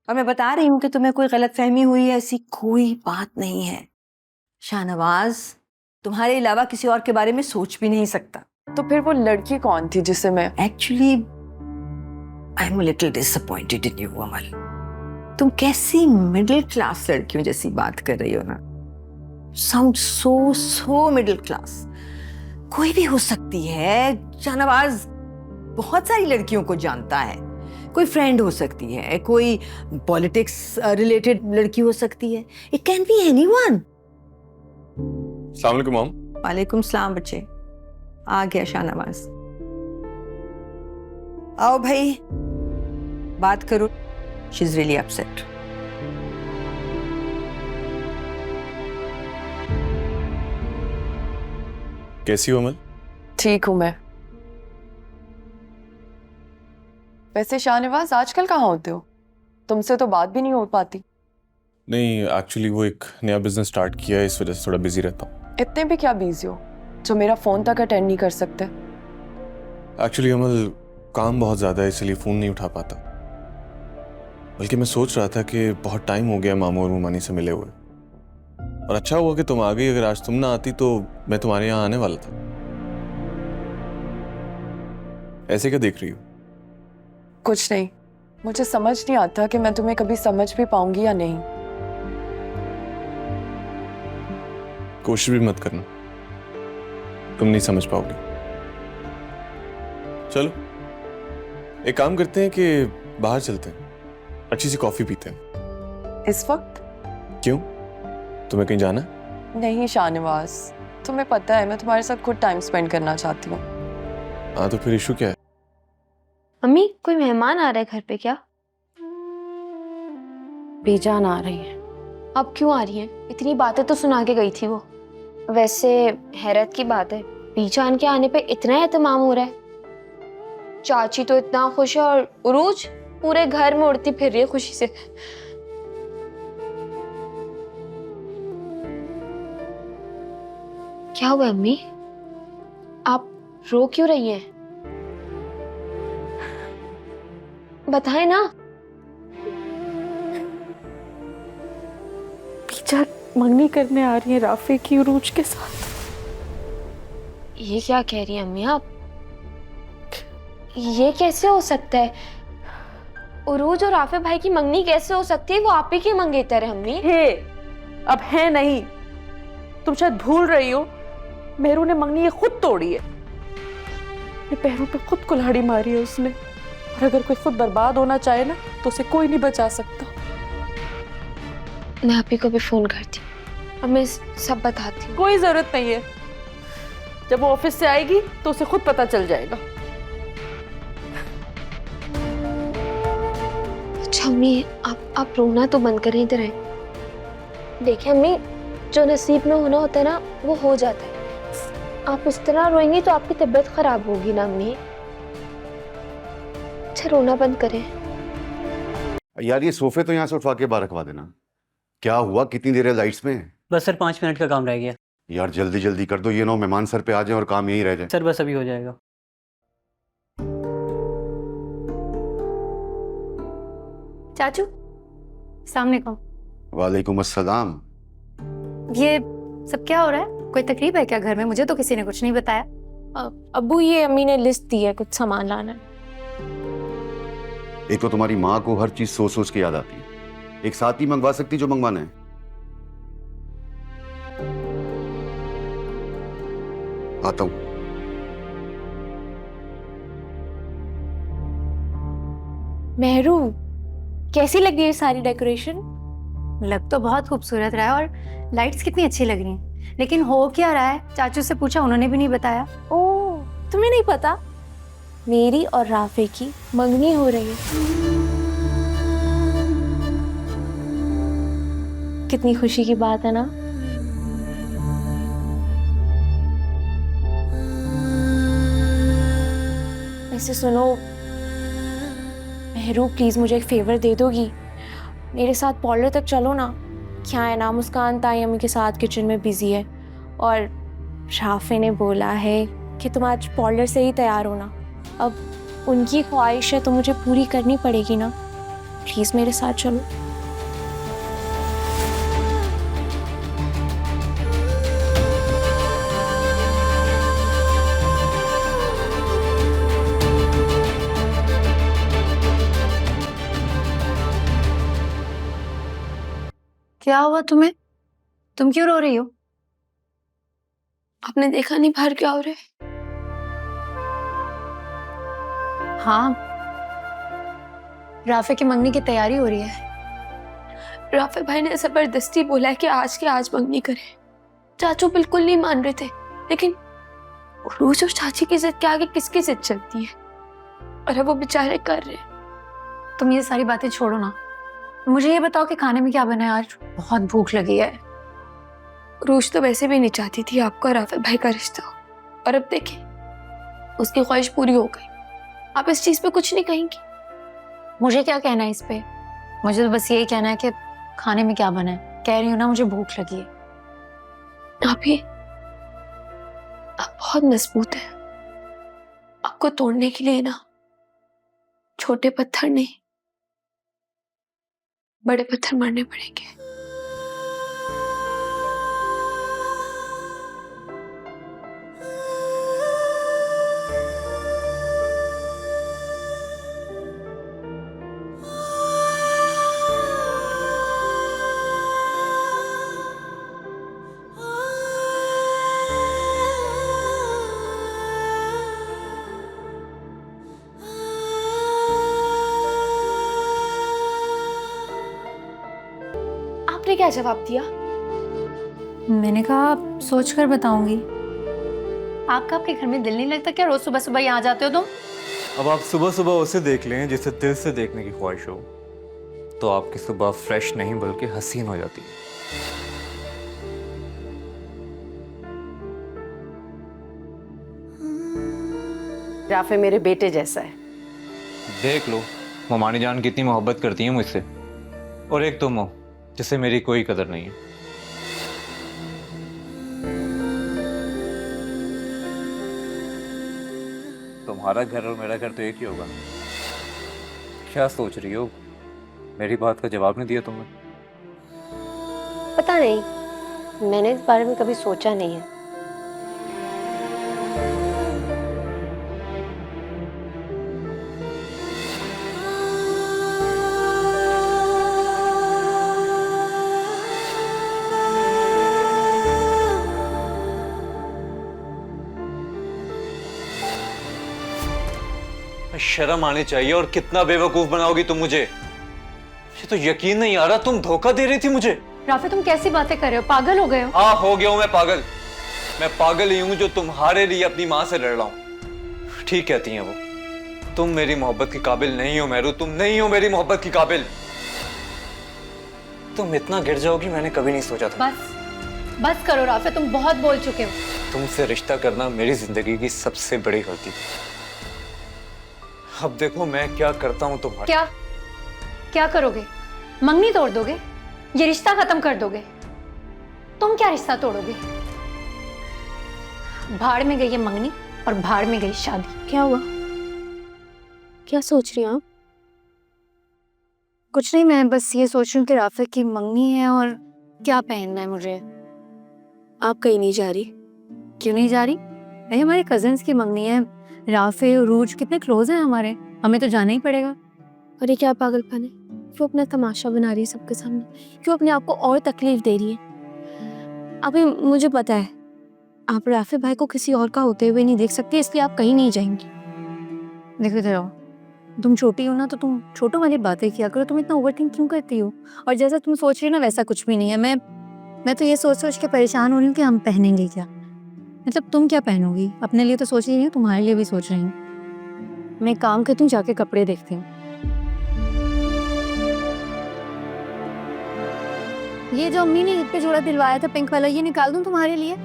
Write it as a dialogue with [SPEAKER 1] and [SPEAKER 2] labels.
[SPEAKER 1] और मैं बता रही हूँ कि तुम्हें कोई गलतफहमी हुई है, ऐसी कोई बात नहीं है। शाहनवाज तुम्हारे अलावा किसी और के बारे में सोच भी नहीं सकता।
[SPEAKER 2] तो फिर वो लड़की कौन थी जिसे मैं
[SPEAKER 1] actually I am little disappointed in you Amal. तुम कैसी मिडिल क्लास लड़कियों जैसी बात कर रही हो ना। Sound so middle class. कोई भी हो सकती है। शाहनवाज बहुत सारी लड़कियों को जानता है। कोई फ्रेंड हो सकती है, कोई पॉलिटिक्स रिलेटेड लड़की हो सकती है। It can be anyone.
[SPEAKER 3] अस्सलाम वालेकुम मॉम।
[SPEAKER 1] वालेकुम सलाम बच्चे। आ गया शाहनवाज। आओ भाई बात करो। She is really upset.
[SPEAKER 3] कैसी हो अमल?
[SPEAKER 2] ठीक हूँ मैं। वैसे शाहनवाज आजकल कहाँ होते हो? तुमसे तो बात भी नहीं हो पाती।
[SPEAKER 3] नहीं, एक्चुअली वो एक नया बिजनेस स्टार्ट किया है, इस वजह से थोड़ा बिजी रहता हूँ।
[SPEAKER 2] इतने भी क्या बिजी हो जो मेरा फोन तक अटेंड नहीं कर सकते?
[SPEAKER 3] एक्चुअली अमल काम बहुत ज़्यादा है, इसलिए फ़ोन नहीं उठा पाता। बल्कि मैं सोच रहा था कि बहुत टाइम हो गया मामू और मुमानी से मिले हुए, और अच्छा हुआ कि तुम आ गई। अगर आज तुम ना आती तो मैं तुम्हारे यहाँ आने वाला था। ऐसे क्या देख रही हो?
[SPEAKER 2] कुछ नहीं, मुझे समझ नहीं आता कि मैं तुम्हें कभी समझ भी पाऊंगी या नहीं।
[SPEAKER 3] कोशिश भी मत करना, तुम नहीं समझ पाओगे। चलो एक काम करते हैं कि बाहर चलते हैं, अच्छी सी कॉफी पीते हैं।
[SPEAKER 2] इस वक्त?
[SPEAKER 3] क्यों, तुम्हें कहीं जाना है?
[SPEAKER 2] नहीं शाहनवाज, तुम्हें पता है मैं तुम्हारे साथ खुद टाइम स्पेंड करना चाहती हूँ।
[SPEAKER 3] हाँ तो फिर इशू क्या है?
[SPEAKER 4] अम्मी कोई मेहमान आ रहा है घर पे क्या?
[SPEAKER 5] बेजान आ रही है।
[SPEAKER 4] अब क्यों आ रही है? इतनी बातें तो सुना के गई थी वो। वैसे हैरत की बात है, बीजान के आने पे इतना एहतमाम हो रहा है। चाची तो इतना खुश है और उरूज पूरे घर में उड़ती फिर रही है खुशी से। क्या हुआ अम्मी? आप रो क्यों रही हैं? बताएं ना।
[SPEAKER 5] बीजा मंगनी करने आ रही है राफे की उरूज के साथ।
[SPEAKER 4] ये क्या कह रही हैं अम्मी आप? ये कैसे हो सकता है? उरूज और आफे भाई की मंगनी कैसे हो सकती है? वो आप ही की मंगेतर है अम्मी।
[SPEAKER 5] हे, अब है नहीं। तुम शायद भूल रही हो, मेहरू ने मंगनी ये खुद तोड़ी है। अपने पैरों पे खुद कुल्हाड़ी मारी है उसने। और अगर कोई खुद बर्बाद होना चाहे ना तो उसे कोई नहीं बचा सकता।
[SPEAKER 4] मैं आप ही को भी फोन करती हूँ और मैं सब बताती हूँ।
[SPEAKER 5] कोई जरूरत नहीं है, जब वो ऑफिस से आएगी तो उसे खुद पता चल जाएगा।
[SPEAKER 4] अच्छा अम्मी, आप रोना तो बंद करें इधर आए। देखिए अम्मी, जो नसीब में होना होता है ना वो हो जाता है। आप इस तरह रोएंगी तो आपकी तबीयत खराब होगी ना अम्मी। अच्छा रोना बंद करें।
[SPEAKER 6] यार ये सोफे तो यहाँ से उठवा के बाहर रखवा देना। क्या हुआ, कितनी देर है लाइट्स में?
[SPEAKER 7] बस सर 5 मिनट का काम रह गया।
[SPEAKER 6] यार जल्दी जल्दी कर दो, ये ना मेहमान सर पे आ जाए और काम यही रह जाए।
[SPEAKER 7] सर बस अभी हो जाएगा।
[SPEAKER 8] चाचू सामने को।
[SPEAKER 6] वालेकुम अस्सलाम।
[SPEAKER 8] ये सब क्या हो रहा है? कोई तकलीफ है क्या घर में? मुझे तो किसी ने कुछ नहीं बताया।
[SPEAKER 4] अब्बू ये अम्मी ने लिस्ट दी है, कुछ सामान लाना है।
[SPEAKER 6] एक तो तुम्हारी माँ को हर चीज सोच सोच के याद आती है, एक साथ ही मंगवा सकती जो मंगवाना है। आता हूं।
[SPEAKER 4] मेहरू, कैसी लग रही है सारी डेकोरेशन?
[SPEAKER 8] लग तो बहुत खूबसूरत रहा है और लाइट्स कितनी अच्छी लग रही हैं, लेकिन हो क्या रहा है? चाचू से पूछा, उन्होंने भी नहीं बताया।
[SPEAKER 4] ओह, तुम्हें नहीं पता? मेरी और राफे की मंगनी हो रही है। कितनी खुशी की बात है ना। वैसे सुनो मेहरू, प्लीज मुझे एक फेवर दे दोगी? मेरे साथ पार्लर तक चलो ना। क्या है ना, मुस्कान ताई अम्मी के साथ किचन में बिजी है और राफे ने बोला है कि तुम आज पार्लर से ही तैयार होना। अब उनकी ख्वाहिश है तो मुझे पूरी करनी पड़ेगी ना। प्लीज मेरे साथ चलो।
[SPEAKER 8] क्या हुआ तुम्हें? तुम क्यों रो रही हो?
[SPEAKER 4] आपने देखा नहीं बाहर क्या हो रहा है?
[SPEAKER 8] हाँ, राफे की मंगनी की तैयारी हो रही है।
[SPEAKER 4] राफे भाई ने जबरदस्ती बोला है कि आज के आज मंगनी करें। चाचू बिल्कुल नहीं मान रहे थे, लेकिन उरूज और चाची की जिद के आगे किसकी जिद चलती है? और अब वो बेचारे कर रहे हैं।
[SPEAKER 8] तुम ये सारी बातें छोड़ो ना, मुझे ये बताओ कि खाने में क्या बना है आज? बहुत भूख लगी है।
[SPEAKER 4] उरूज तो वैसे भी नहीं चाहती थी आपका और राफे भाई का रिश्ता हो, और अब देखें उसकी ख्वाहिश पूरी हो गई। आप इस चीज पे कुछ नहीं कहेंगी?
[SPEAKER 8] मुझे क्या कहना है इस पे? मुझे तो बस यही कहना है कि खाने में क्या बना है। कह रही हूँ ना, मुझे भूख लगी है।
[SPEAKER 4] आप बहुत मजबूत हैं। आपको तोड़ने के लिए ना छोटे पत्थर नहीं, बड़े पत्थर मारने पड़ेंगे। आपने क्या जवाब दिया?
[SPEAKER 8] मैंने कहा सोच कर बताऊंगी। आपका आपके घर में दिल नहीं लगता क्या? रोज सुबह सुबह यहाँ जाते हो तुम?
[SPEAKER 9] अब आप सुबह सुबह उसे देख लें जिसे दिल से देखने की ख्वाहिश हो, तो आपकी सुबह फ्रेश नहीं बल्कि हसीन हो जाती है।
[SPEAKER 5] राफे मेरे बेटे जैसा है।
[SPEAKER 9] देख लो ममानी जान कितनी मोहब्बत करती है मुझसे, और एक तुम हो जिसे मेरी कोई कदर नहीं है। तुम्हारा घर और मेरा घर तो एक ही होगा। क्या सोच रही हो? मेरी बात का जवाब नहीं दिया तुमने।
[SPEAKER 4] पता नहीं, मैंने इस बारे में कभी सोचा नहीं है।
[SPEAKER 9] शर्म आनी चाहिए। और कितना बेवकूफ बनाओगी तुम मुझे? ये तो यकीन नहीं आ रहा, तुम धोखा दे रही थी मुझे।
[SPEAKER 8] राफे तुम कैसी बातें कर रहे हो? पागल हो गए हो?
[SPEAKER 9] हाँ हो गया हूं मैं पागल। मैं पागल ही हूं जो तुम्हारे लिए अपनी माँ से लड़ रहा हूं। ठीक कहती हैं वो, तुम मेरी मोहब्बत की काबिल नहीं हो मेहरू, तुम नहीं हो मेरी मोहब्बत की काबिल। तुम इतना गिर जाओगी मैंने कभी नहीं सोचा था।
[SPEAKER 8] बस करो राफे, तुम बहुत बोल चुके हो।
[SPEAKER 9] तुमसे रिश्ता करना मेरी जिंदगी की सबसे बड़ी गलती। अब देखो मैं क्या करता हूं तुम्हारे।
[SPEAKER 8] क्या करोगे? मंगनी तोड़ दोगे? ये रिश्ता खत्म कर दोगे? तुम क्या रिश्ता तोड़ोगे? भाड़ में गई है मंगनी और भाड़ में गई शादी।
[SPEAKER 4] क्या हुआ? क्या सोच रही हैं आप?
[SPEAKER 8] कुछ नहीं, मैं बस ये सोच रही हूँ कि राफे की मंगनी है और क्या पहनना है मुझे।
[SPEAKER 4] आप कहीं नहीं जा रही?
[SPEAKER 8] क्यों नहीं जा रही? भाई हमारे कजिन्स की मंगनी है। राफे और रूज कितने क्लोज हैं हमारे, हमें तो जाना ही पड़ेगा।
[SPEAKER 4] और ये क्या पागलपन है? क्यों अपना तमाशा बना रही है सबके सामने? क्यों अपने आप को और तकलीफ दे रही है? अभी मुझे पता है आप राफे भाई को किसी और का होते हुए नहीं देख सकते, इसलिए आप कहीं नहीं जाएंगी।
[SPEAKER 8] देखो जाओ, तुम छोटी हो ना, तो तुम छोटों वाली बातें किया करो। तुम इतना ओवरथिंक क्यों करती हो? और जैसा तुम सोच रही हो ना, वैसा कुछ भी नहीं है। मैं तो ये सोच के परेशान हो रही हूँ कि हम पहनेंगे क्या। मतलब तुम क्या पहनोगी? अपने लिए तो सोच ही नहीं हूँ, तुम्हारे लिए भी सोच रही हूँ। मैं काम करती हूँ, जाके कपड़े देखती हूँ। ये जो अम्मी ने ईद पे जोड़ा दिलवाया था पिंक वाला, ये निकाल दूँ तुम्हारे लिए?